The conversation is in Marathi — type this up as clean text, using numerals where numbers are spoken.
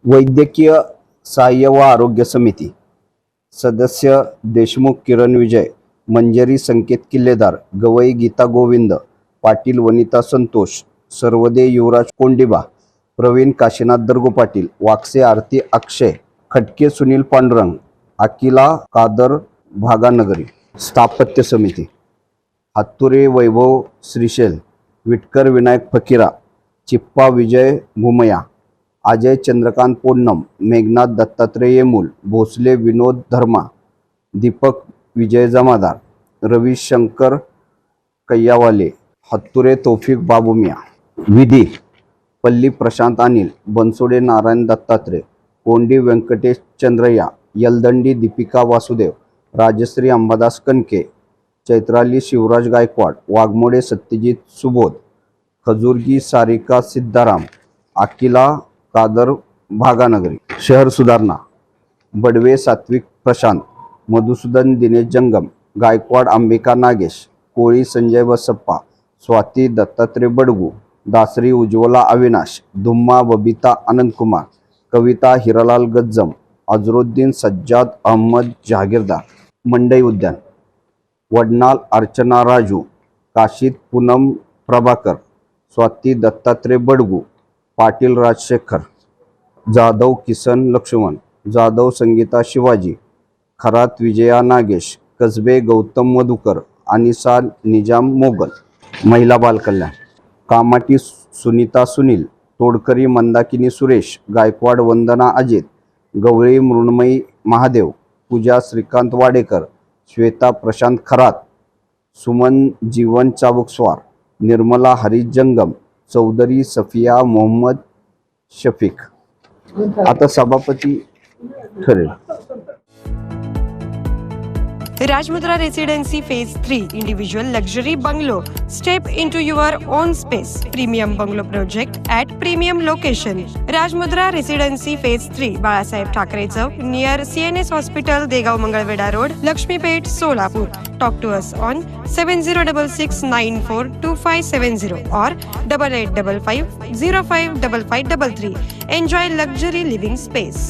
वैद्यकीय सहाय्य व आरोग्य समिती सदस्य देशमुख किरण विजय, मंजरी संकेत किल्लेदार, गवई गीता गोविंद, पाटील वनिता संतोष, सर्वदे युवराज कोंडिबा, प्रवीण काशीनाथ दर्गो पाटील, वाकसे आरती अक्षय, खटके सुनील पांडुरंग, अकिला कादर भागानगरी. स्थापत्य समिती हातुरे वैभव श्रीशैल, विटकर विनायक फकीरा, चिप्पा विजय भुमया, अजय चंद्रकांत पोन्नम, मेघनाथ दत्तात्रय येमूल, भोसले विनोद धर्मा, दीपक विजय जमादार, रविशंकर कैयावाले, हत्तुरे तौफिक बाबूमिया. विधी पल्ली प्रशांत अनिल, बनसोडे नारायण दत्तात्रय, कोंडी व्यंकटेश चंद्रया, यलदंडी दीपिका वासुदेव, राजश्री अंबादास कनके, चैत्राली शिवराज गायकवाड, वाघमोडे सत्यजित सुबोध, खजूरगी सारिका सिद्धाराम, अकिला कादर भागानगरी. शहर सुधारणा बडवे सात्विक प्रशांत, मधुसूदन दिनेश जंगम, गायकवाड अंबिका नागेश, कोळी संजय बसप्पा, स्वाती दत्तात्रय बडगू, दासरी उज्ज्वला अविनाश, धुम्मा बबिता आनंदकुमार, कविता हिरालाल गज्जम, अजरुद्दीन सज्जाद अहमद जहागीरदार. मंडई उद्यान वडनाल अर्चना राजू, काशीद पूनम प्रभाकर, स्वाती दत्तात्रय बडगू, पाटील राजशेखर, जाधव किसन लक्ष्मण, जाधव संगीता शिवाजी, खरात विजया नागेश, कसबे गौतम मधुकर, अनिसा निजाम मोगल. महिला बालकल्याण कामाटी सुनीता सुनील, तोडकरी मंदाकिनी सुरेश, गायकवाड वंदना अजित, गवळी मृण्मयी महादेव, पूजा श्रीकांत वाडेकर, श्वेता प्रशांत खरात, सुमन जीवन चाबुकस्वार, निर्मला हरीश जंगम, चौधरी सफिया मोहम्मद शफीक. आता सभापती ठरेल. Rajmudra Residency Phase 3 Individual Luxury Bungalow. Step into your own space. Premium Bungalow Project at Premium Location. Rajmudra Residency Phase 3 Balasaheb Thackeray Chowk near CNS Hospital, Degaon Mangalwedha road, Laxmipeth, Solapur. Talk to us on 7066942570 or 8855055533. Enjoy luxury living space.